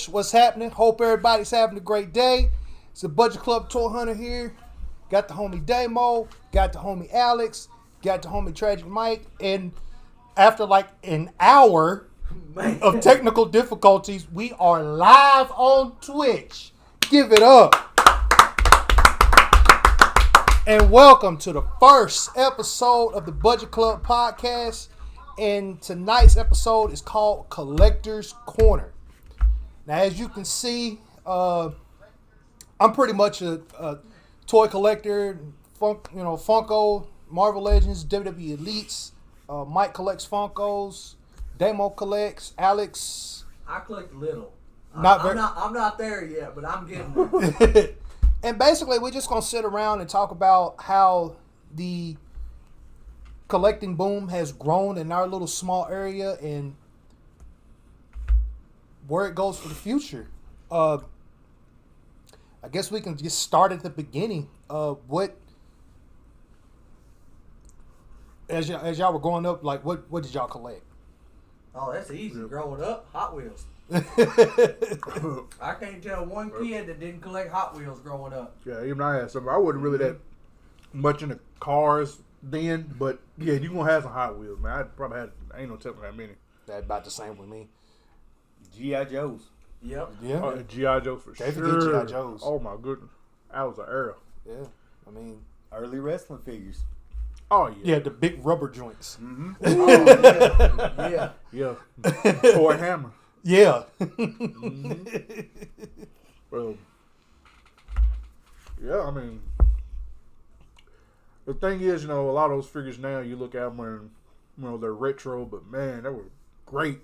much. What's happening? Hope everybody's having a great day. It's the Budget Club Tour Hunter here. Got the homie Damo, got the homie Alex, got the homie Tragic Mike, and after like an hour of technical difficulties, we are live on Twitch. Give it up. And welcome to the first episode of the Budget Club podcast. And tonight's episode is called Collector's Corner. Now, as you can see, I'm pretty much a toy collector. Funko, Marvel Legends, WWE Elites. Mike collects Funkos. Damo collects. Alex. I collect a little. I'm not there yet, but I'm getting there. And basically, we're just going to sit around and talk about how the collecting boom has grown in our little small area and where it goes for the future. I guess we can just start at the beginning. What, as y'all were growing up, like what did y'all collect? Oh, that's easy. Growing up, Hot Wheels. I can't tell one kid that didn't collect Hot Wheels growing up. Yeah, even I had some. I wasn't really that much into cars then, but yeah, you gonna have some Hot Wheels, man. I probably had, I ain't no telling how many. That's about the same with me. G.I. Joes. Yep. Yeah. G.I. Joes for They sure. forget G.I. Joes. Oh my goodness, that was an era. Yeah, I mean, Early wrestling figures. Oh yeah. yeah, the big rubber joints. Mm-hmm. Oh, yeah. Yeah. Toy hammer. Yeah. Well, yeah, I mean, the thing is, a lot of those figures now, you look at them and, they're retro, but man, they were great,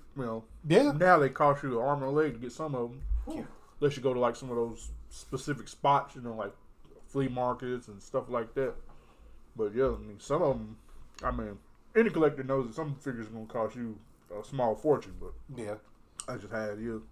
Yeah. Now they cost you an arm and a leg to get some of them. Yeah. Unless you go to like some of those specific spots, like flea markets and stuff like that. But yeah, I mean, some of them, any collector knows that some figures are going to cost you a small fortune, but Yeah. I just had you.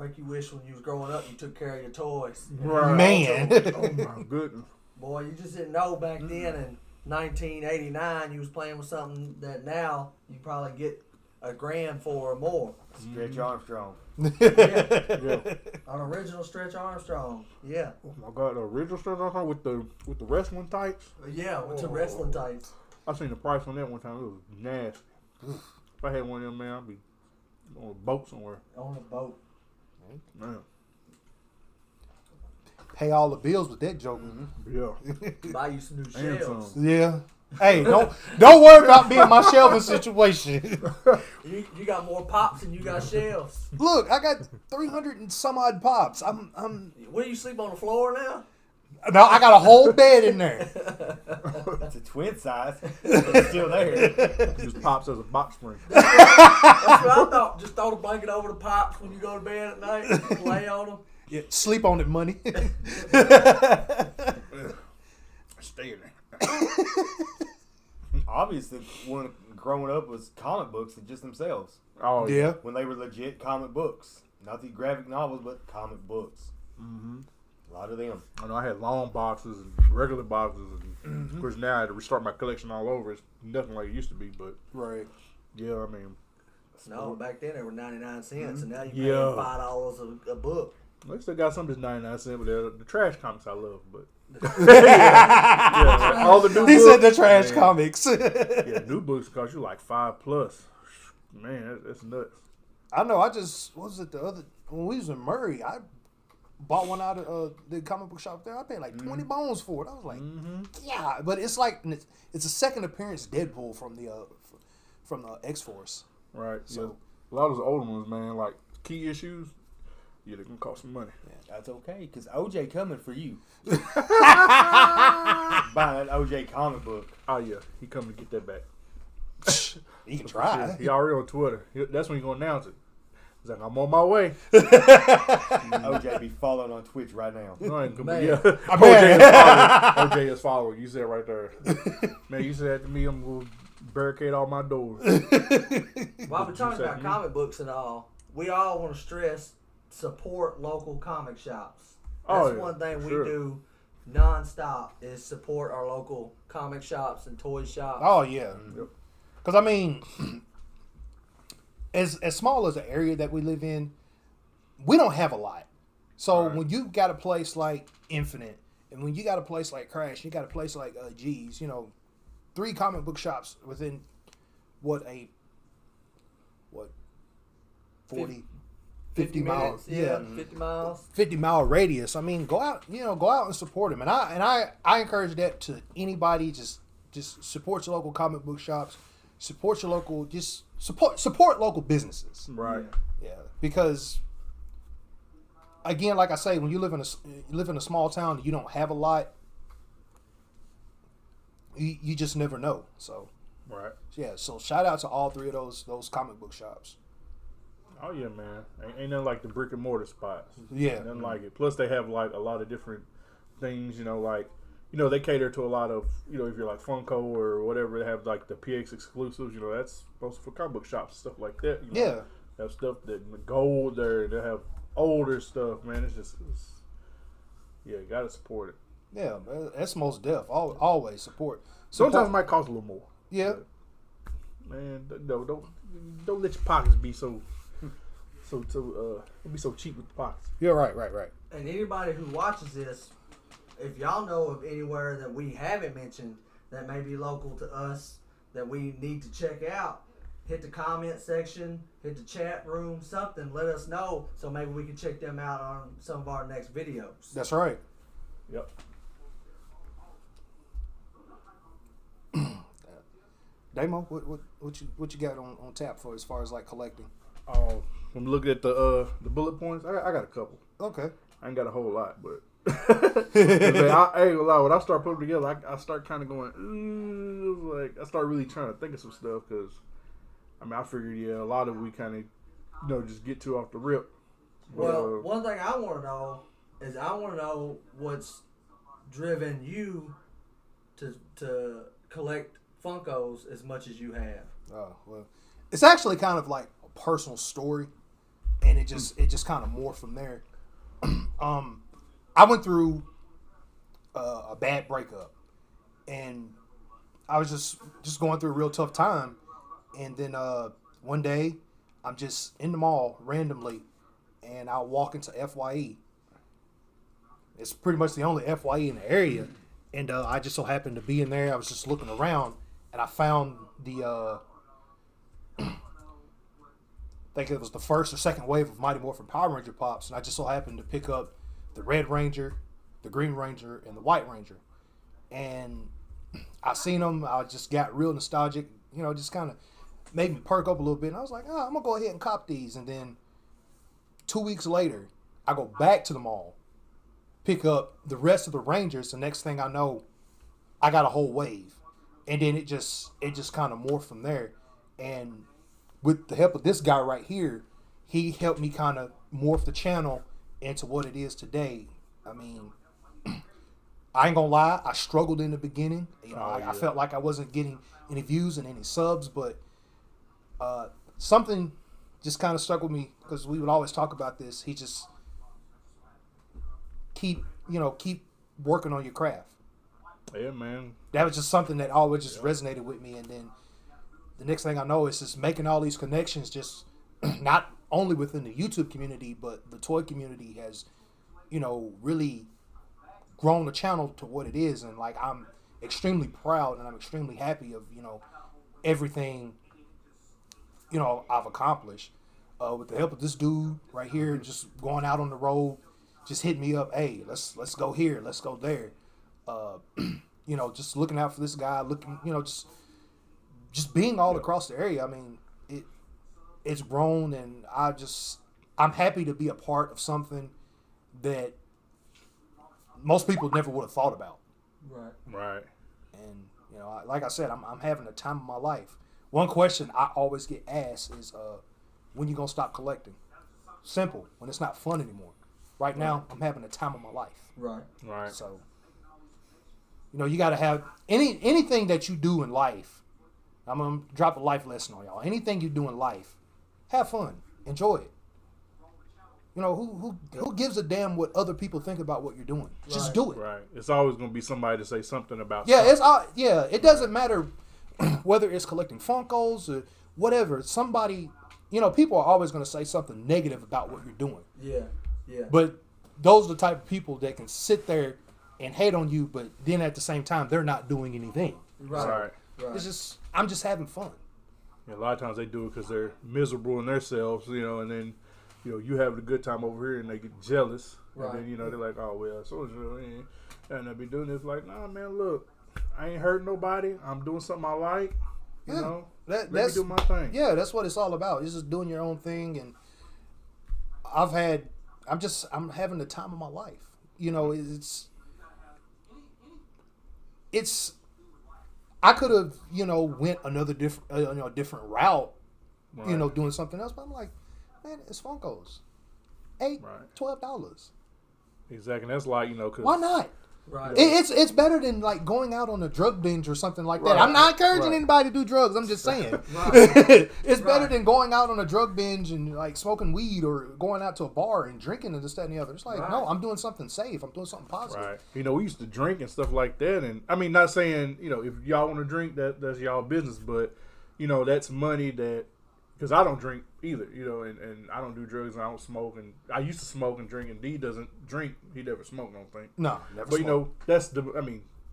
Make you wish when you was growing up you took care of your toys. Right. Man. Oh my goodness. Boy, you just didn't know back then in 1989 you was playing with something that now you probably get $1,000 for or more. Stretch Armstrong. Yeah. Yeah. An original Stretch Armstrong. Yeah. Oh my God, the original stuff with the wrestling tights. Yeah, with the wrestling tights. I seen the price on that one time. It was nasty. If I had one of them, man, I'd be on a boat somewhere. On a boat. Man. Pay all the bills with that joke. Yeah. Buy you some new And shells. some. Yeah. Hey, don't worry about me in my shelving situation. You got more pops than you got shells. Look, I got 300 and some odd pops. What, you sleep on the floor now? No, I got a whole bed in there. It's a twin size. It's still there. Just pops as a box spring. That's what I thought. Just throw the blanket over the pops when you go to bed at night. Lay on them. Yeah, sleep on it, money. Stay in there. Obviously, when growing up was comic books and just themselves. Oh Yeah. When they were legit comic books. Not the graphic novels, but comic books. Mm-hmm. A lot of them. I know I had long boxes and regular boxes, and of course now I had to restart my collection all over. It's nothing like it used to be, but Right. yeah, I mean, No, back then they were 99 cents, and now you pay Yeah. $5 a book. they still got some that's 99 cents, but the trash comics I love, but yeah, all the new He books, said the trash man. comics. Yeah, new books cost you like $5+. Man, that's nuts. I know. What was it when we was in Murray? I bought one out of the comic book shop there. I paid like 20 bones for it. I was like, yeah, but it's like it's a second appearance Deadpool from the X-Force. Right. So- yeah. A lot of those older ones, man, like key issues, yeah, they're gonna cost some money. That's okay, because OJ coming for you. Buying that OJ comic book. Oh yeah, he coming to get that back. You can try. He already on Twitter. That's when he gonna announce it. He's like, I'm on my way. OJ be following on Twitch right now. No, I ain't gonna Man. be, yeah. OJ is following. You said right there. Man, you said that to me, I'm gonna barricade all my doors. While we're talking about comic books and all, we all want to stress support local comic shops. That's one thing we do nonstop is support our local comic shops and toy shops. Oh yeah, because I mean, as small as the area that we live in, we don't have a lot. So when you got a place like Infinite, and when you got a place like Crash, you got a place like G's, 3 comic book shops within 40, 50 miles. Yeah, 50 miles. 50-mile radius. I mean, go out and support them. And I encourage that to anybody. Just support your local comic book shops. Support your local. Just support local businesses. Right. Yeah, because again, like I say, when you live in a small town and you don't have a lot, you just never know. So. Right. Yeah. So shout out to all 3 of those comic book shops. Oh yeah, man. Ain't nothing like the brick and mortar spots. Yeah. Nothing like it. Plus they have like a lot of different things, they cater to a lot of, if you're like Funko or whatever, they have like the PX exclusives, that's mostly for comic book shops, stuff like that. Yeah. They have stuff that gold there, they have older stuff, man. It's gotta support it. Yeah, that's most def. Always support. Sometimes it might cost a little more. Yeah. Man, don't let your pockets be so be so cheap with the pockets. Yeah, right. And anybody who watches this, if y'all know of anywhere that we haven't mentioned that may be local to us that we need to check out, hit the comment section, hit the chat room, something. Let us know so maybe we can check them out on some of our next videos. That's right. Yep. Damo, what you got on tap for as far as like collecting? I'm looking at the bullet points. I got a couple. Okay. I ain't got a whole lot, but I ain't gonna lie. When I start putting them together, I start kind of going, like I start really trying to think of some stuff because, I figured a lot of we kind of, just get to off the rip. Well, one thing I want to know is what's driven you to collect Funkos as much as you have. Oh well, it's actually kind of like a personal story, and it just kind of morphed from there. I went through a bad breakup, and I was just going through a real tough time, and then one day I'm just in the mall randomly, and I walk into FYE. It's pretty much the only FYE in the area, and I just so happened to be in there. I was just looking around, and I found the I think it was the first or second wave of Mighty Morphin Power Ranger pops, and I just so happened to pick up the Red Ranger, the Green Ranger, and the White Ranger. And I seen them. I just got real nostalgic, just kind of made me perk up a little bit. And I was like, I'm going to go ahead and cop these. And then 2 weeks later, I go back to the mall, pick up the rest of the Rangers. The next thing I know, I got a whole wave. And then it just kind of morphed from there. And with the help of this guy right here, he helped me kind of morph the channel into what it is today. I mean, I ain't gonna lie, I struggled in the beginning. I felt like I wasn't getting any views and any subs, but something just kind of stuck with me because we would always talk about this. He just keep working on your craft. Yeah, man. That was just something that always just resonated with me, and then the next thing I know is just making all these connections, just not only within the YouTube community, but the toy community has, really grown the channel to what it is. And like, I'm extremely proud and I'm extremely happy of, everything, I've accomplished. With the help of this dude right here, just going out on the road, just hit me up. Hey, let's go here. Let's go there. Just looking out for this guy, just being all across the area. I mean, it's grown, and I'm happy to be a part of something that most people never would have thought about. Right. And like I said, I'm having the time of my life. One question I always get asked is, when you gonna stop collecting? Simple. When it's not fun anymore. Right now, I'm having the time of my life. Right. So, you got to have anything that you do in life. I'm gonna drop a life lesson on y'all. Anything you do in life, have fun, enjoy it. Who gives a damn what other people think about what you're doing? Just do it. Right. It's always gonna be somebody to say something about. Yeah, something. It doesn't matter whether it's collecting Funkos or whatever. Somebody people are always going to say something negative about what you're doing. Yeah, yeah. But those are the type of people that can sit there and hate on you, but then at the same time, they're not doing anything. Right. It's I'm just having fun. Yeah, a lot of times they do it because they're miserable in themselves, and then, you have a good time over here and they get jealous. Right. And then, they're like, oh, well, and they be doing this like, nah, man, look, I ain't hurting nobody. I'm doing something I like. Let me do my thing. Yeah, that's what it's all about. It's just doing your own thing. And I'm having the time of my life. I could have, went another different route, Right. Doing something else. But I'm like, man, it's Funkos. $8, $12. Exactly. And that's like, cause Why not? Right. It's better than like going out on a drug binge or something like that. Right. I'm not encouraging Right. anybody to do drugs. I'm just saying. Right. It's better than going out on a drug binge and like smoking weed or going out to a bar and drinking and this, that, and the other. It's like, no, I'm doing something safe. I'm doing something positive. Right. We used to drink and stuff like that. And I mean, not saying, if y'all want to drink, that's y'all business. But, that's money that, because I don't drink either, and I don't do drugs and I don't smoke. And I used to smoke and drink, and D doesn't drink. He never smoked, I don't think. No, never But, smoked. that's of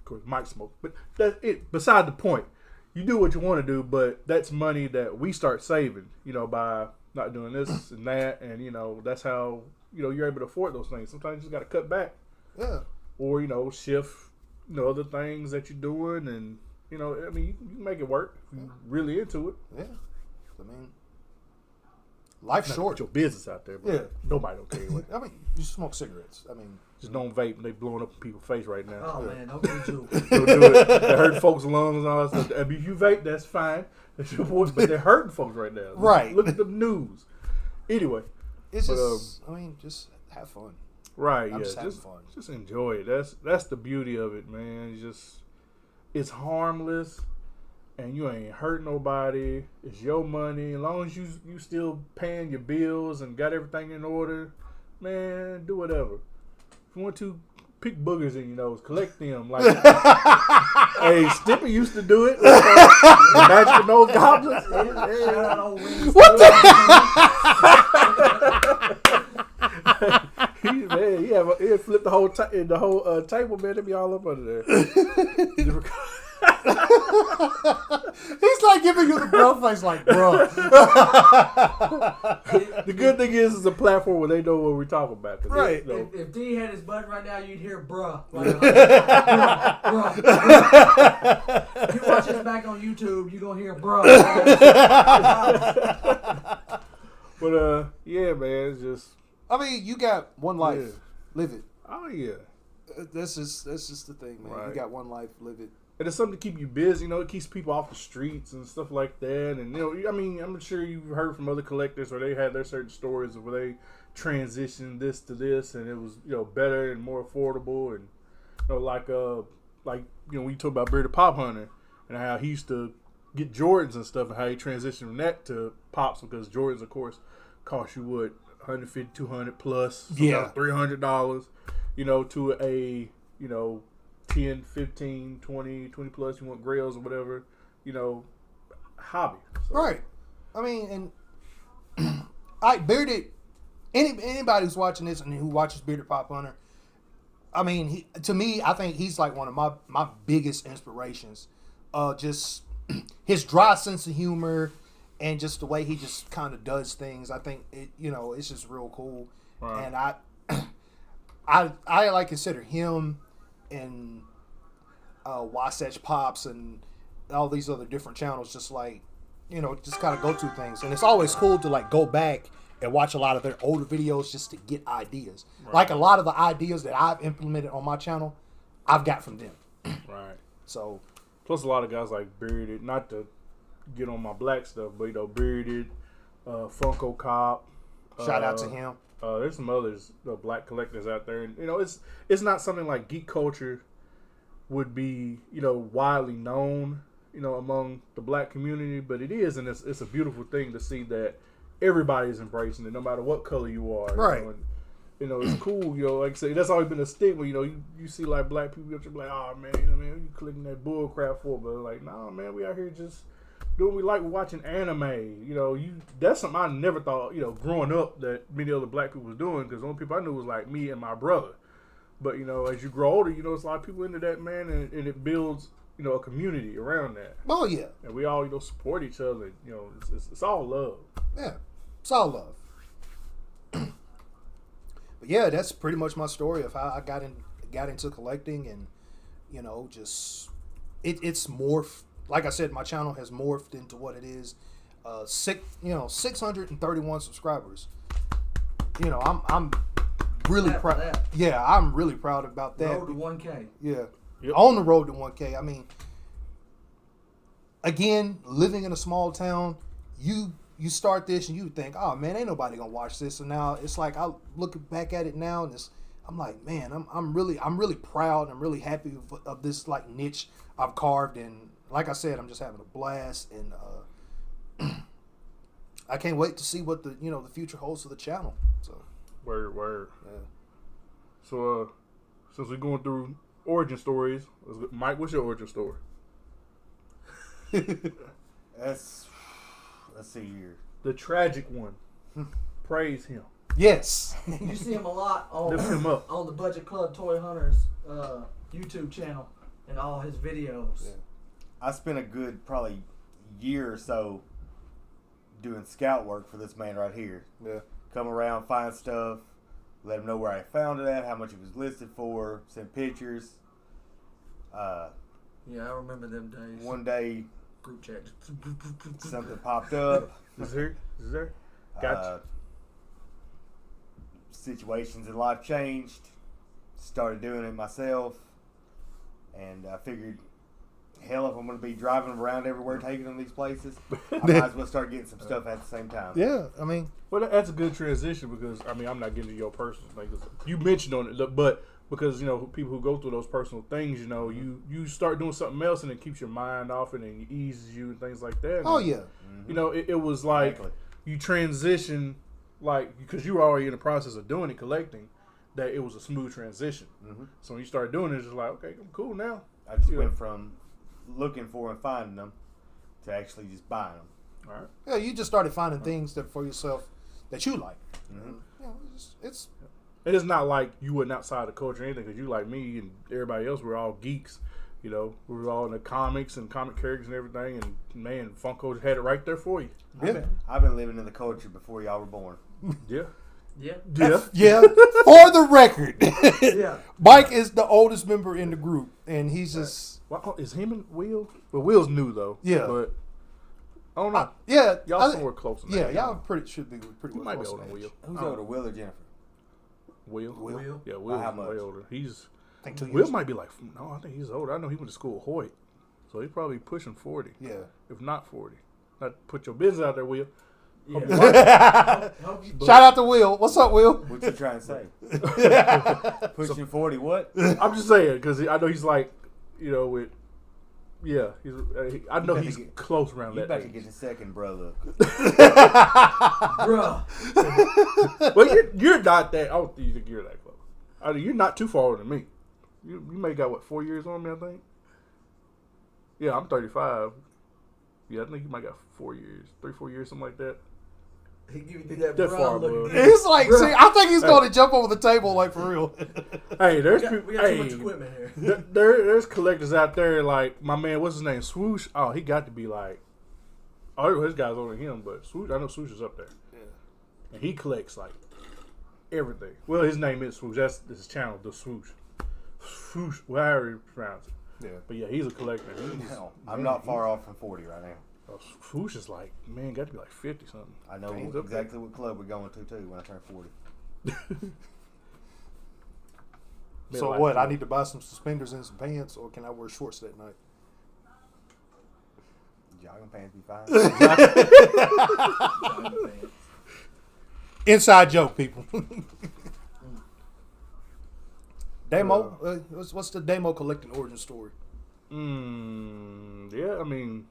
course, Mike smoked. But that's it. Beside the point. You do what you want to do, but that's money that we start saving, by not doing this and that. And, that's how, you're able to afford those things. Sometimes you just got to cut back. Yeah. Or, shift, other things that you're doing. And, you can make it work if you're really into it. Yeah. I mean, life's Not short. put your business out there, but Yeah. nobody don't care anyway. I mean, you smoke cigarettes. I mean, Just don't vape. They blowing up in people's face right now. Oh man, don't get you. Don't do it. They're hurting folks' lungs and all that stuff. I mean, if you vape, that's fine. That's your voice, but they're hurting folks right now. Right. Look at the news. Anyway. it's But, just, just have fun. Right, I'm yeah. just having fun. Just enjoy it. That's the beauty of it, man. It's harmless. And you ain't hurt nobody. It's your money. As long as you still paying your bills and got everything in order, man, do whatever. If you want to, pick boogers in your nose, collect them. Like, hey, Stippy used to do it. The magic nose goblins. What He'd flip the whole table, man. They'd be all up under there. He's like giving you the bro face, like, bro. The good thing is, it's a platform where they know what we're talking about. Right. If D had his button right now, you'd hear bruh. Bruh. If you watch this back on YouTube, you're going to hear bruh. But, yeah, man, it's just... I mean, you got one life. Yeah. Live it. Oh, yeah. That's just the thing, man. Right. You got one life. Live it. And it's something to keep you busy, it keeps people off the streets and stuff like that. And, I'm sure you've heard from other collectors where they had their certain stories of where they transitioned this to this and it was, better and more affordable. And, when you talk about Bearded Pop Hunter and how he used to get Jordans and stuff and how he transitioned from that to Pops, because Jordans, of course, cost you what, $150, $200 plus, $300, to a, 10, 15, 20 plus, you want grails or whatever, hobby. So. Right. I mean, and Bearded, anybody who's watching this and who watches Bearded Pop Hunter, I mean, to me, I think he's like one of my biggest inspirations. Just his dry sense of humor and just the way he just kind of does things. I think it's just real cool. Right. And I like consider him and Wasatch Pops and all these other different channels just like, just kind of go-to things. And it's always cool to like go back and watch a lot of their older videos just to get ideas. Right. Like a lot of the ideas that I've implemented on my channel, I've got from them. Right. So, plus a lot of guys like Bearded, not to get on my black stuff, but Bearded, Funko Cop. shout out to him. There's some others, black collectors out there, and it's not something like geek culture would be widely known among the black community, but it is, and it's a beautiful thing to see that everybody's embracing it, no matter what color you are. Right. It's cool. Like I say, that's always been a stigma. You see like black people, you're like, oh man, you clicking that bull crap for, but like, nah, man, we out here just doing what we like watching anime. You know, that's something I never thought, you know, growing up that many other black people was doing, because the only people I knew was like me and my brother. But, you know, as you grow older, you know, it's a lot of people into that, man, and it builds, you know, a community around that. Oh, yeah. And we all, you know, support each other. You know, it's all love. Yeah, it's all love. But yeah, that's pretty much my story of how I got into collecting, and, you know, just it's morphed. Like I said, my channel has morphed into what it is. 631 subscribers. You know, I'm really proud. Yeah, I'm really proud about that. Road to 1K. Yeah, on the road to 1K. I mean, again, living in a small town, you start this and you think, oh man, ain't nobody gonna watch this. And now it's like I look back at it now, and I'm like, man, I'm really proud. I'm really happy of this like niche I've carved, and like I said, I'm just having a blast, and I can't wait to see what the future holds for the channel. So word. Yeah. So since we're going through origin stories, Mike, what's your origin story? Let's see here. The tragic one. Praise him. Yes. You see him a lot Lift him up. on the Budget Club Toy Hunters YouTube channel and all his videos. Yeah. I spent a good probably year or so doing scout work for this man right here. Yeah. Come around, find stuff, let him know where I found it at, how much it was listed for, send pictures. Yeah, I remember them days. One day, Group chat. something popped up. Is there? Gotcha. Situations in life changed. Started doing it myself. And I figured, hell, if I'm going to be driving around everywhere taking them these places, I might as well start getting some stuff at the same time. Yeah, I mean, Well, that's a good transition, because I mean, I'm not getting to your personal thing. You mentioned on it, but because, you know, people who go through those personal things, you know, you start doing something else, and it keeps your mind off it, and it eases you and things like that. oh and, yeah. you know, it was like Exactly. you transition, like, because you were already in the process of doing it, collecting, that it was a smooth transition. Mm-hmm. So when you started doing it, it's just like, okay, I'm cool now. I just went from looking for and finding them to actually just buying them. All right. Yeah, you just started finding things that for yourself that you like. Mm-hmm. You know, it's And it's not like you wasn't outside the culture or anything, because you, like me and everybody else, we're all geeks. You know, we were all in the comics and comic characters and everything. And man, Funko had it right there for you. yeah. I've been living in the culture before y'all were born. Yeah. Yeah. Yeah. Yeah. For the record, Yeah. Mike is the oldest member in the group, and he's just Well, is him and Will? Well, Will's new though. Yeah. But I don't know. yeah. Y'all somewhere close. In Yeah, that. y'all should be pretty He well might be close older in than age. Will. Who's older, Will or Jennifer? Will. Will. Yeah, Will's how way much? older. He's I think 2 years. Will might be like, no, I think he's older. I know he went to school at Hoyt, so he's probably pushing 40, Yeah. if not 40. Not to put your business out there, Will. Yeah. Hope you like Hope you- Shout out to Will. What's up, Will? What you trying to say? Pushing 40 what? I'm just saying, because I know he's like, you know, with, yeah, I know better he's get- close around You that better age. get the second brother. Bruh. Well, you're not that. I don't think you're that close. I mean, you're not too far older than me. You may got what, 4 years on me, I think. Yeah, I'm 35. Yeah, I think you might got 4 years, 3-4 years, something like that. He give you that That bruh far, look. bro. He's like, Bruh. see, I think he's going to jump over the table, like for real. Hey, there's We people. got too Hey, much equipment here. there's collectors out there like my man. What's his name? Swoosh. Oh, he got to be like. Oh, his guy's older than him, but Swoosh. I know Swoosh is up there. Yeah. And he collects like everything. Well, his name is Swoosh. That's his channel, the Swoosh. Swoosh, however you pronounce it. Yeah. But yeah, he's a collector. No, I'm not far off from 40 right now. Swoosh is like, man, got to be like 50 something. I know He's up there. exactly what club we're going to too when I turn 40. So Like, what? I need to buy some suspenders and some pants, or can I wear shorts that night? Jogging pants be fine. Inside joke, people. Damo, what's the Damo collecting origin story? Yeah, I mean,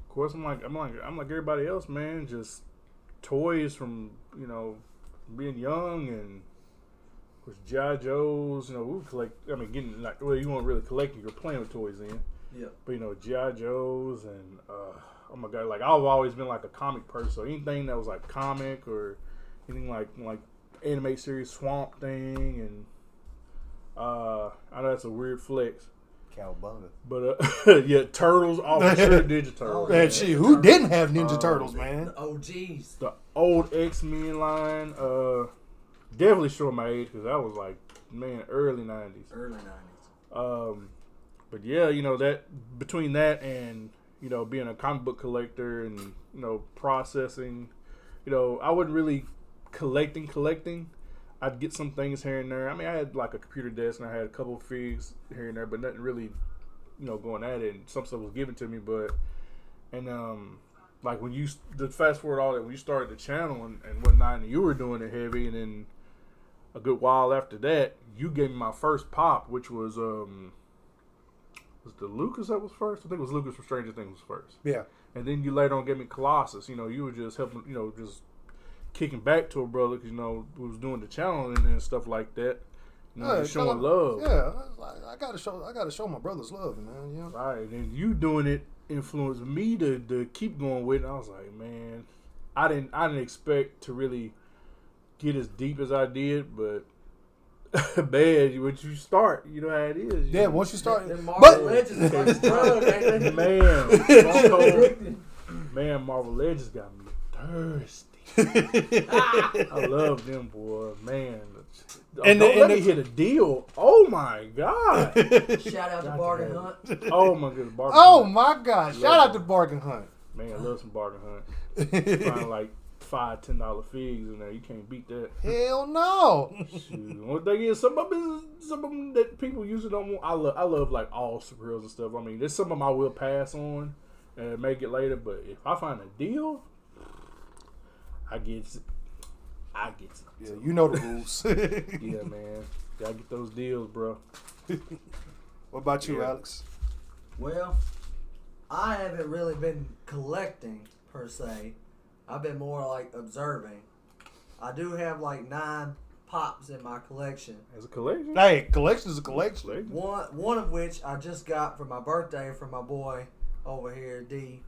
of course, I'm like everybody else, man. Just toys from, you know, being young, and of course G.I. Joes. You know, we would collect. I mean, getting like, well, you weren't really collecting. You're playing with toys then. Yeah. But, you know, G.I. Joes and, oh my God, like, I've always been like a comic person. So anything that was like comic or anything like anime series, Swamp Thing, and I know that's a weird flex. Cowabunga. But yeah, Turtles, all for sure, Ninja Turtles. Man, shit, who didn't have Ninja Turtles, man? The OGs. The old X-Men line, definitely showing my age because that was like, man, early 90s. Early 90s. But yeah, you know, that between that and, you know, being a comic book collector and, you know, processing, you know, I wasn't really collecting. I'd get some things here and there. I mean, I had like a computer desk and I had a couple of figs here and there, but nothing really, you know, going at it. And some stuff was given to me, like when you, the fast forward all that, when you started the channel and whatnot, and you were doing it heavy, and then a good while after that, you gave me my first pop, which was the Lucas that was first? I think it was Lucas from Stranger Things was first. Yeah. And then you later on gave me Colossus. You know, you were just helping, you know, just kicking back to a brother because, you know, who was doing the channel and stuff like that. You know, showing love. Yeah, I gotta show my brothers love, man. You know? Right, and you doing it influenced me to keep going with it. And I was like, man, I didn't expect to really get as deep as I did, but man, once you start, you know how it is. Yeah, once you start, Marvel Legends is like a drug, ain't they? Man, Marvel Legends got me thirsty. I love them, boy. Man, and let me hit a deal. Oh my God! Shout out to Bargain Hunt. Oh my goodness, Bargain oh Hunt. my God! Shout out to Bargain Hunt. Man, I love some Bargain Hunt. Find like $5-10 figs in there. You can't beat that. Hell no. Shoot. The only thing is, some of them that people usually don't want. I love like all superheroes and stuff. I mean, there's some of them I will pass on and make it later. But if I find a deal, I get it. Yeah, you know the rules. Yeah, man. Gotta get those deals, bro. What about you, Alex? Well, I haven't really been collecting per se. I've been more like observing. I do have like 9 pops in my collection. As a collection? Hey, collection is a collection. One of which I just got for my birthday from my boy over here, D.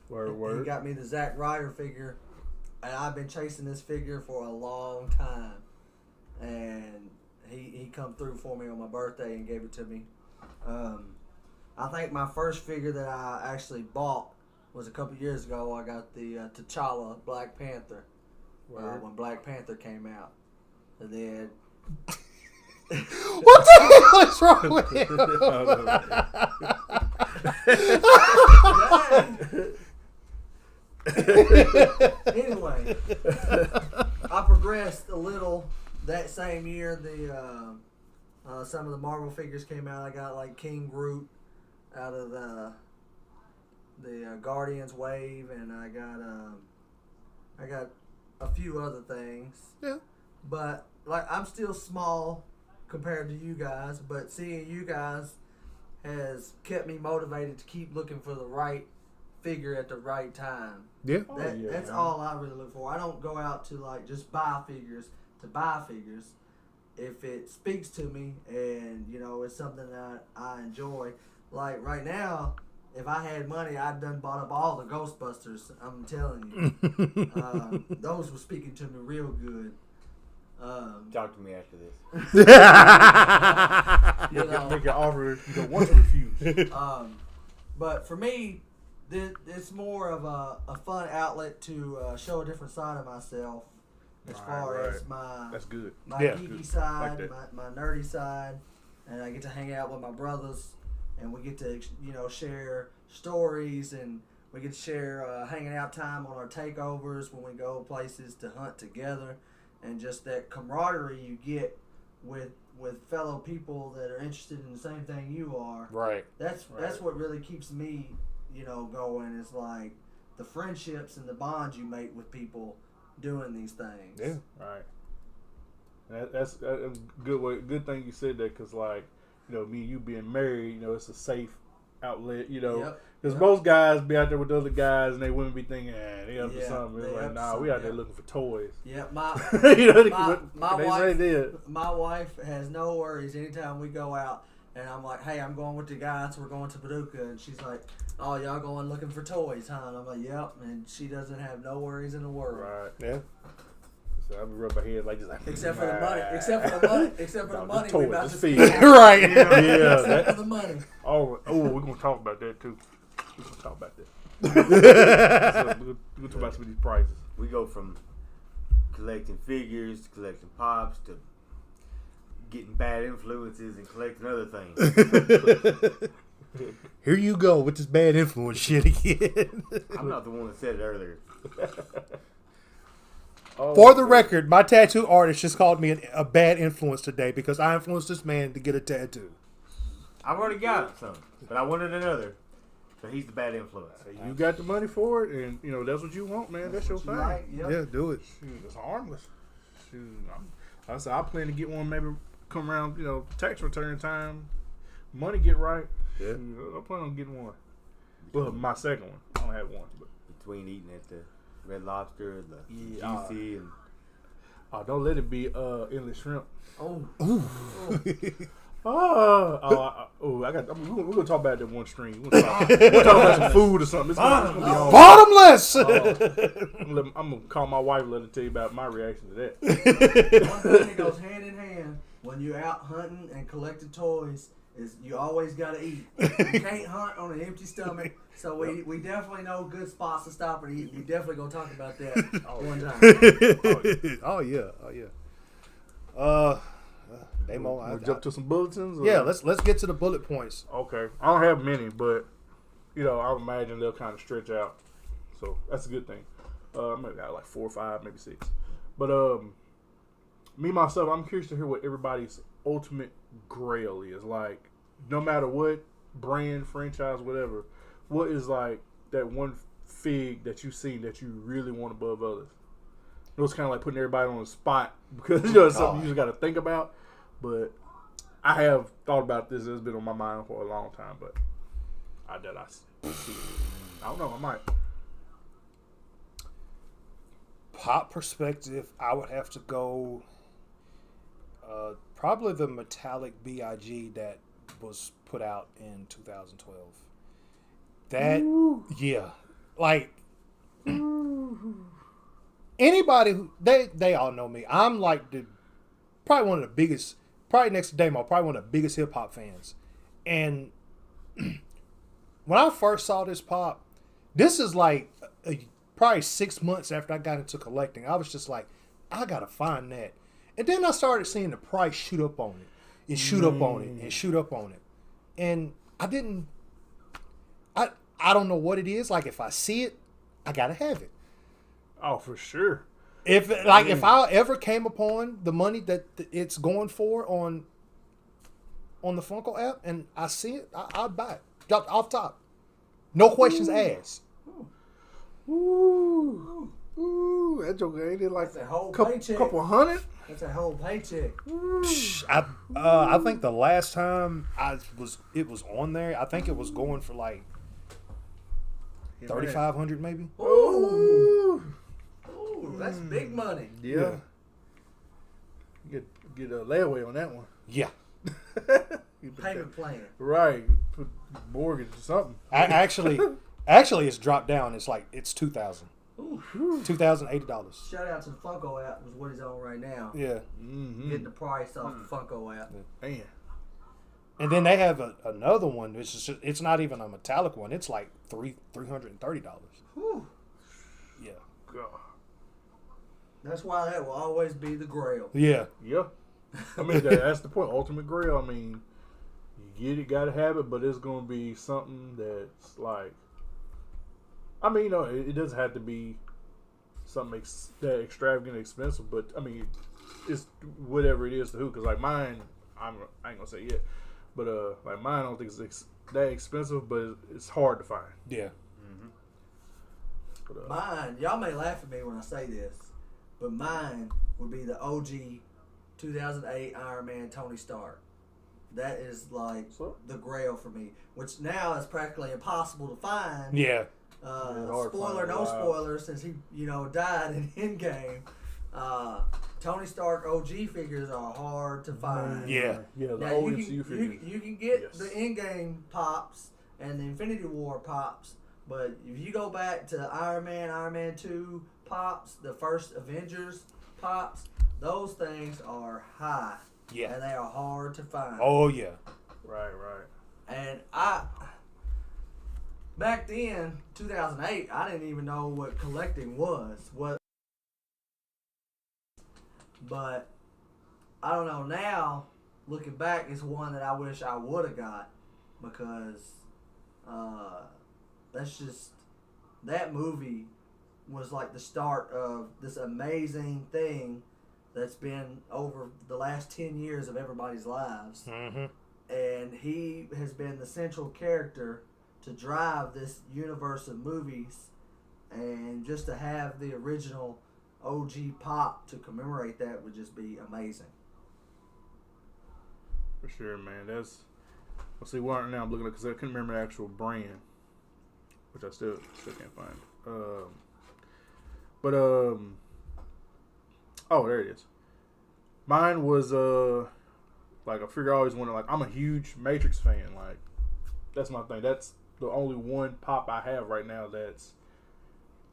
Word. He got me the Zack Ryder figure. And I've been chasing this figure for a long time. And he come through for me on my birthday and gave it to me. I think my first figure that I actually bought was a couple years ago. I got the T'Challa Black Panther when Black Panther came out. And then... What the hell is wrong with him? Anyway, I progressed a little that same year. Some of the Marvel figures came out. I got like King Groot out of the Guardians wave, and I got a few other things. Yeah. But like I'm still small compared to you guys, but seeing you guys has kept me motivated to keep looking for the right figure at the right time. Yeah. That's all I really look for. I don't go out to like just buy figures to buy figures. If it speaks to me and, you know, it's something that I enjoy. Like right now, if I had money, I'd done bought up all the Ghostbusters. I'm telling you. Those were speaking to me real good. Talk to me after this. You know, Make an offer you don't want to refuse. But for me, it's more of a fun outlet to show a different side of myself as far as my that's good. My geeky good. side, Like my nerdy side, and I get to hang out with my brothers, and we get to share stories, and we get to share hanging out time on our takeovers when we go places to hunt together, and just that camaraderie you get with fellow people that are interested in the same thing you are. Right. That's what really keeps me, going. Is like the friendships and the bonds you make with people doing these things. Yeah. Right. That's a good way. Good thing you said that, because like, me and you being married, it's a safe outlet. Because most guys be out there with other guys and they wouldn't be thinking, they up to something. It's like, nah, we out there looking for toys. Yeah, my wife has no worries anytime we go out And I'm like, hey, I'm going with the guys. We're going to Paducah. And she's like, oh, y'all going looking for toys, huh? And I'm like, yep. And she doesn't have no worries in the world. Right. Yeah. So I be rubbing my head like just like. Except for the money. Except for the money. Except for the money we about to spend. Right. Yeah. Except for the money. Oh, we're gonna talk about that too. We're gonna talk about that. So we're gonna talk about some of these prices. We go from collecting figures to collecting pops to getting bad influences and collecting other things. Here you go with this bad influence shit again. I'm not the one that said it earlier. For the record, my tattoo artist just called me a bad influence today because I influenced this man to get a tattoo. I've already got some, but I wanted another. So he's the bad influence. You got the money for it, and you know that's what you want, man. That's your thing. Right, yep. Yeah, do it. Shoot, it's harmless. Shoot, I plan to get one maybe come around, tax return time. Money get right. Yeah. Shoot, I plan on getting one. Well, my second one. I don't have one, but Between eating at the Red Lobster, the GC, and don't let it be endless shrimp. Oh. We're gonna talk about that one stream. We're gonna talk about some food or something. It's gonna be on. Bottomless! I'm gonna call my wife and let her tell you about my reaction to that. One thing that goes hand in hand when you're out hunting and collecting toys is you always gotta eat. You can't hunt on an empty stomach. So we definitely know good spots to stop and eat. We definitely gonna talk about that one time. Oh yeah. Damo, We'll jump to some bulletins. Yeah, let's get to the bullet points. Okay, I don't have many, but I would imagine they'll kind of stretch out, so that's a good thing. Maybe got like 4 or 5, maybe 6. But me myself, I'm curious to hear what everybody's ultimate grail is. Like, no matter what brand, franchise, whatever, what is like that one fig that you've seen that you really want above others? It was kind of like putting everybody on the spot because it's something you just got to think about. But I have thought about this. It's been on my mind for a long time, but I don't know. I might. Pop perspective, I would have to go probably the metallic BIG that was put out in 2012. That, yeah. Like, anybody who, they all know me. I'm like probably one of the biggest, probably next to Damo, probably one of the biggest hip hop fans. And when I first saw this pop, this is like probably 6 months after I got into collecting. I was just like, I gotta find that. And then I started seeing the price shoot up on it. And shoot up on it and shoot up on it. And I don't know what it is. Like, if I see it, I gotta have it. Oh, for sure. If I ever came upon the money that it's going for on the Funko app and I see it, I'll buy it. Drop off top. No questions asked. Ooh, that joker ain't it like That's a whole couple paycheck. $100? That's a whole paycheck. I think the last time it was on there, I think it was going for like $3,500 maybe. Ooh, that's big money. Yeah. Get a layaway on that one. Yeah. Payment plan. Right. Put mortgage or something. Actually, it's dropped down. It's like it's $2,000. $2,080. Shout out to the Funko app was what he's on right now. Yeah. Mm-hmm. Getting the price off the Funko app. Man. And then they have another one. It's not even a metallic one. It's like $330. Whew. Yeah. God. That's why that will always be the grail. Yeah. Yeah. I mean, that's the point. Ultimate grail. I mean, you get it, gotta have it, but it's gonna be something that's like. I mean, it doesn't have to be something that extravagant, expensive, but I mean, it's whatever it is to who. Because like mine, I ain't gonna say yet, but like mine, I don't think it's that expensive, but it's hard to find. Yeah. Mm-hmm. But, Mine, y'all may laugh at me when I say this, but mine would be the OG 2008 Iron Man Tony Stark. That is like the grail for me, which now is practically impossible to find. Yeah. Spoiler, no spoiler, since he, died in Endgame. Tony Stark OG figures are hard to find. Yeah. Yeah, the Now, old MCU figures. You can get the Endgame pops and the Infinity War pops, but if you go back to Iron Man 2 pops, the first Avengers pops, those things are high. Yeah. And they are hard to find. Oh, yeah. Right. And back then, 2008, I didn't even know what collecting was. But I don't know now. Looking back, it's one that I wish I would have got because that movie was like the start of this amazing thing that's been over the last 10 years of everybody's lives. Mm-hmm. And he has been the central character to drive this universe of movies, and just to have the original OG pop to commemorate that would just be amazing. For sure, man. Let's see. What now I'm looking at, because I couldn't remember the actual brand, which I still can't find. Oh, there it is. Mine was like a figure I always wanted. Like, I'm a huge Matrix fan. Like, that's my thing. That's the only one pop I have right now that's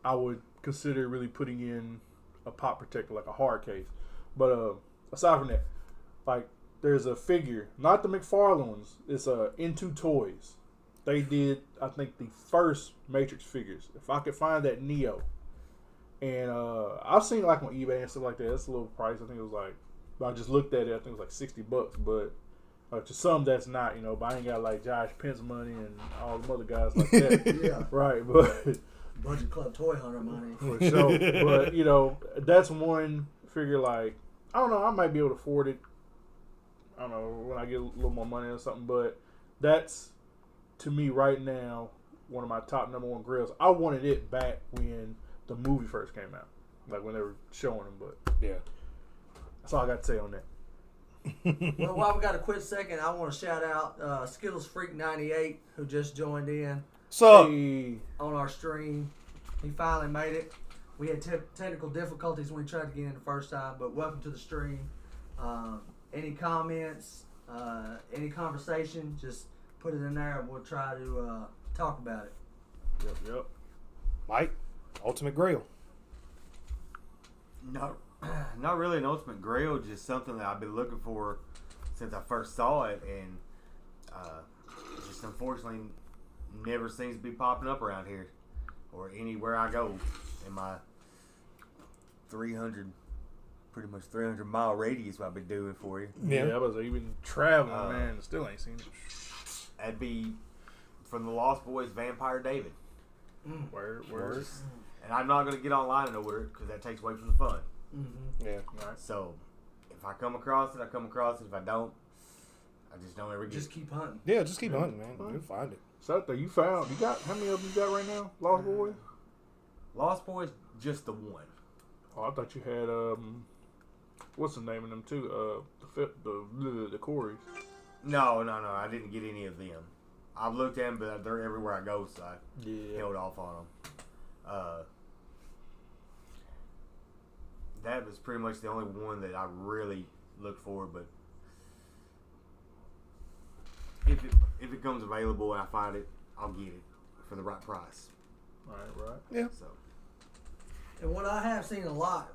I would consider really putting in a pop protector, like a hard case. But aside from that, like, there's a figure, not the McFarlane ones. It's Into Toys. They did, I think, the first Matrix figures. If I could find that Neo, and I've seen it like on eBay and stuff like that. That's a little price. I think it was like, I just looked at it. I think it was like $60, but to some that's not, But I ain't got like Josh Pence money and all the other guys like that. Yeah, right. But Budget Club Toy Hunter money. For sure. But that's one figure. Like, I don't know. I might be able to afford it. I don't know when I get a little more money or something. But that's, to me right now, one of my top number one grills. I wanted it back when the movie first came out, like when they were showing them. But yeah, that's all I got to say on that. Well, while we got a quick second, I want to shout out Skittles Freak 98, who just joined in Hey. on our stream. He finally made it. We had technical difficulties when we tried to get in the first time, but welcome to the stream. Any comments, any conversation, just put it in there and we'll try to talk about it. Yep. Mike, Ultimate Grail. Not really an ultimate grail, just something that I've been looking for since I first saw it, and just unfortunately never seems to be popping up around here or anywhere I go in my 300 mile radius. What I've been doing for you. Yeah, I was even traveling, man. Still ain't seen it. That'd be from the Lost Boys, Vampire David. Word. And I'm not going to get online and order it because that takes away from the fun. Mm-hmm. Yeah. Right. So if I come across it, I come across it. If I don't, I just don't ever get Just it. keep hunting. Yeah, just keep hunting, man. You'll find it. So you got how many of them you got right now? Lost Boys? Lost Boys, just the one. Oh, I thought you had what's the name of them too? The Corys. No, I didn't get any of them. I've looked at them, but they're everywhere I go, so I held off on them. That was pretty much the only one that I really looked for, but if it comes available and I find it, I'll get it for the right price. Right. Yeah. So. And what I have seen a lot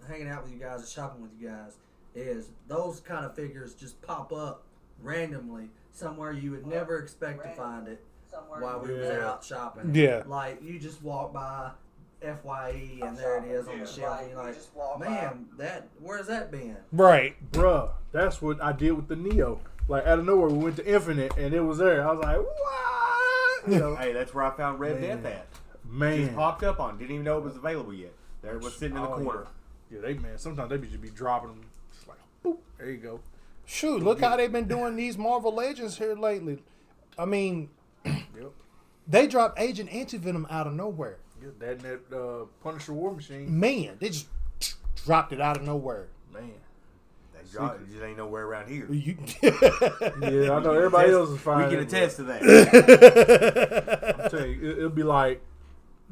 hanging out with you guys and shopping with you guys is those kind of figures just pop up randomly somewhere you would never expect to find it while we was out shopping. Yeah. Like, you just walk by FYE and there it is on the shelf and you're like, man, where's that been? Right. Bruh, that's what I did with the Neo. Like, out of nowhere, we went to Infinite and it was there. I was like, what? Hey, that's where I found Red Death at. Man. Just popped up on. Didn't even know it was available yet. There it was sitting in the corner. Yeah, sometimes they just be dropping them. Just like, boop, there you go. Shoot, look how they've been doing these Marvel Legends here lately. I mean, they dropped Agent Anti-Venom out of nowhere. Yeah, that Punisher War Machine. Man, they just dropped it out of nowhere. Man. They dropped it. Just ain't nowhere around here. Yeah, I know everybody else is fine. We can attest to that. I'm telling you, it'll be like,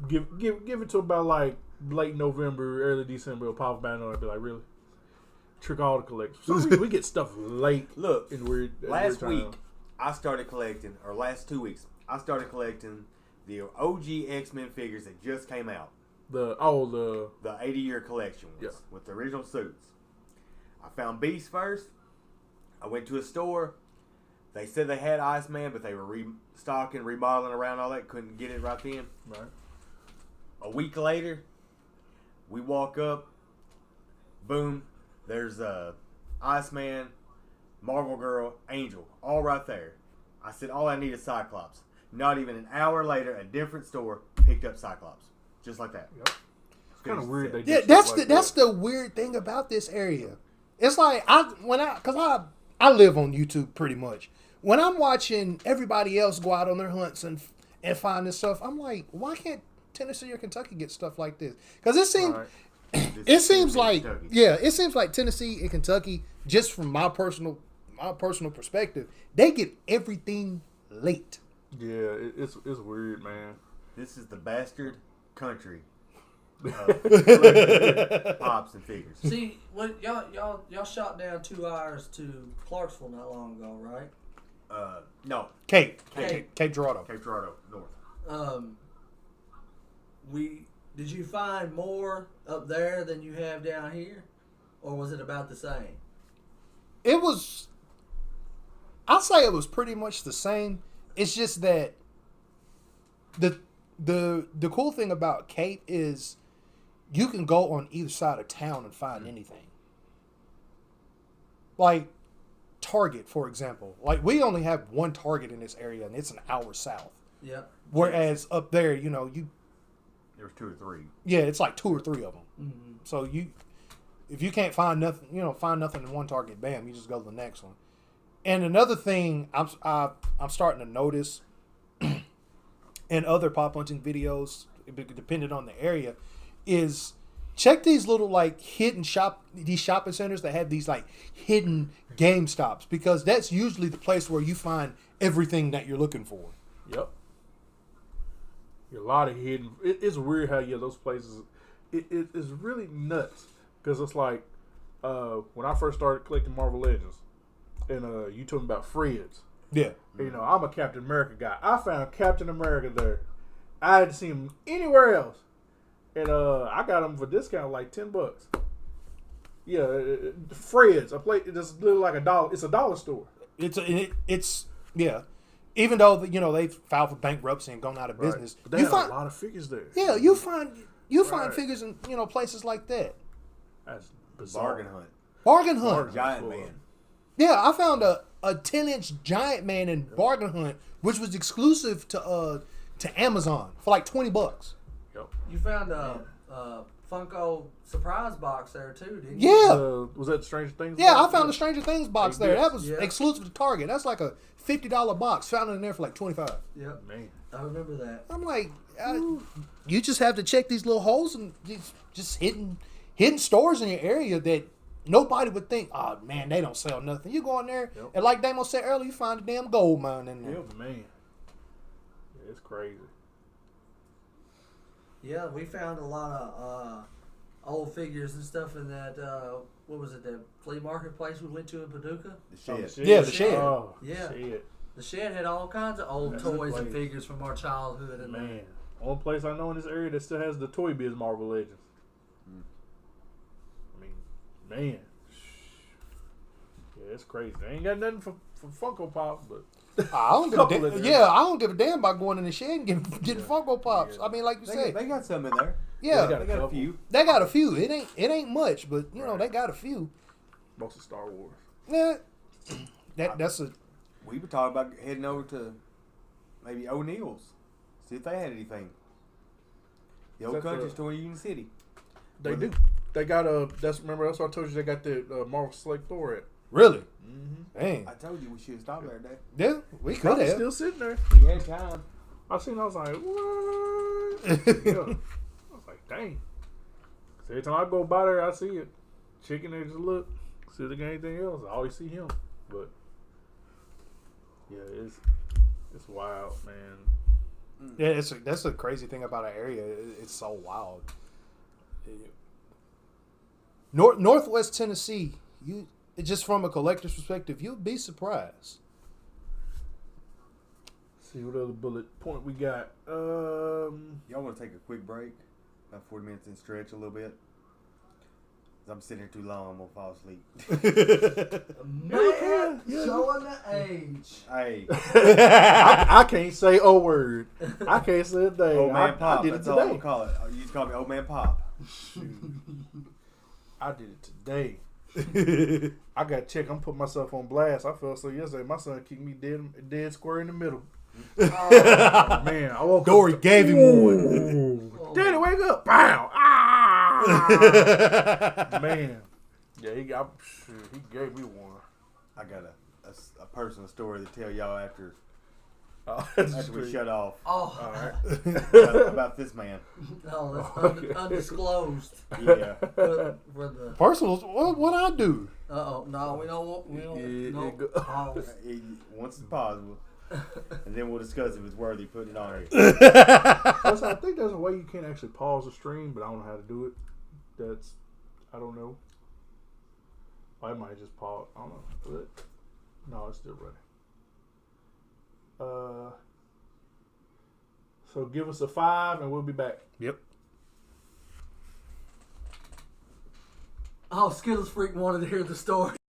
give it to about like late November, early December. It'll pop back on and be like, really? trick all the collectors. For some reason, we get stuff late. Look, in weird. Last weird week, I started collecting, or last 2 weeks, I started collecting the OG X-Men figures that just came out. The 80-year collection ones with the original suits. I found Beast first. I went to a store. They said they had Iceman, but they were restocking, remodeling around all that. Couldn't get it right then. Right. A week later, we walk up. Boom. There's Iceman, Marvel Girl, Angel, all right there. I said, all I need is Cyclops. Not even an hour later, a different store picked up Cyclops. Just like that. Yep. It's kind of weird. That's the weird thing about this area. It's like I live on YouTube pretty much. When I'm watching everybody else go out on their hunts and find this stuff, I'm like, why can't Tennessee or Kentucky get stuff like this? Because it seems like Tennessee and Kentucky, just from my personal perspective, they get everything late. Yeah, it's weird, man. This is the bastard country. Pops and figures. See, what y'all shot down 2 hours to Clarksville not long ago, right? No. Cape Girardeau. Cape Girardeau, north. Did you find more up there than you have down here, or was it about the same? I'd say it was pretty much the same. It's just that the cool thing about Cape is you can go on either side of town and find anything. Like Target, for example. Like we only have one Target in this area, and it's an hour south. Yeah. Whereas up there, there's 2 or 3. Yeah, it's like 2 or 3 of them. Mm-hmm. So if you can't find nothing, find nothing in one Target, bam, you just go to the next one. And another thing I'm starting to notice in other pop hunting videos, depending on the area, is check these little like hidden these shopping centers that have these like hidden game stops, because that's usually the place where you find everything that you're looking for. Yep. A lot of hidden. It's weird how those places. It's really nuts because it's like when I first started collecting Marvel Legends, and you told me about Fred's. Yeah. I'm a Captain America guy. I found Captain America there. I hadn't seen him anywhere else, and I got him for discount like $10. Yeah, Fred's a place. It's literally like $1. It's a dollar store. It's even though they filed for bankruptcy and gone out of business, but they find a lot of figures there. Yeah, you find figures in places like that. That's bizarre. Bargain hunt. Giant man. Yeah, I found a 10-inch giant man in Bargain Hunt, which was exclusive to Amazon for like $20. Yep. You found a Funko surprise box there too, didn't you? Yeah. Was that Stranger Things? Yeah, I found the Stranger Things box there. That was exclusive to Target. That's like a $50 box. Found it in there for like $25. Yep. Man, I remember that. I'm like, you just have to check these little holes and just hidden stores in your area that nobody would think, oh man, they don't sell nothing. You go in there, and like Damo said earlier, you find a damn gold mine in there. Yeah, man. Yeah, it's crazy. Yeah, we found a lot of old figures and stuff in that, what was it, the flea market place we went to in Paducah? The Shed. Yeah, the Shed. Oh, yeah. Shed. The Shed had all kinds of old toys and figures from our childhood. And man, only place I know in this area that still has the Toy Biz Marvel Legends. I mean, man. Yeah, it's crazy. They ain't got nothing for Funko Pop, but I don't give a damn about going in the Shed and getting Funko Pops. I mean, like you said, they got some in there. Yeah, they got a few. They got a few. It ain't much, but they got a few. Most of Star Wars. Yeah, that's a. We were talking about heading over to maybe O'Neill's, see if they had anything. The old country store in Union City. They do. They got that's what I told you they got the Marvel Select Thor at. Really? Mm-hmm. Dang. I told you we should have stopped there today. Yeah, we could have. Still sitting there. We had time. I was like, what? Yeah. I was like, dang. So every time I go by there, I see it. Chicken there, just look. See if they got anything else. I always see him. But yeah, it's wild, man. Yeah, that's a crazy thing about our area. It's so wild. Northwest Tennessee, just from a collector's perspective, you'll be surprised. See what other bullet point we got. Y'all want to take a quick break? About 40 minutes and stretch a little bit? I'm sitting here too long, I'm going to fall asleep. Man, showing the age. Hey. I can't say a word. I can't say a thing. Old man Pop, I did that's it all I'm today. going to call it. You just call me Old Man Pop. I did it today. I got to check. I'm putting myself on blast. I felt so yesterday. My son kicked me dead square in the middle. Oh, Man, I woke Dory up. gave him one. Daddy, wake up. Bow. Ah! Man. Yeah, he gave me one. I got a personal story to tell y'all after we shut off oh. All right. about this man. No, that's undisclosed. Yeah. For the. Personal, what I do? No, we don't want. Pause. Once it's possible, and then we'll discuss if it's worthy putting it on here. I think there's a way you can actually pause the stream, but I don't know how to do it. I don't know. I might just pause. I don't know. No, it's still running. So give us a 5 and we'll be back. Yep. Oh, Skittles Freak wanted to hear the story.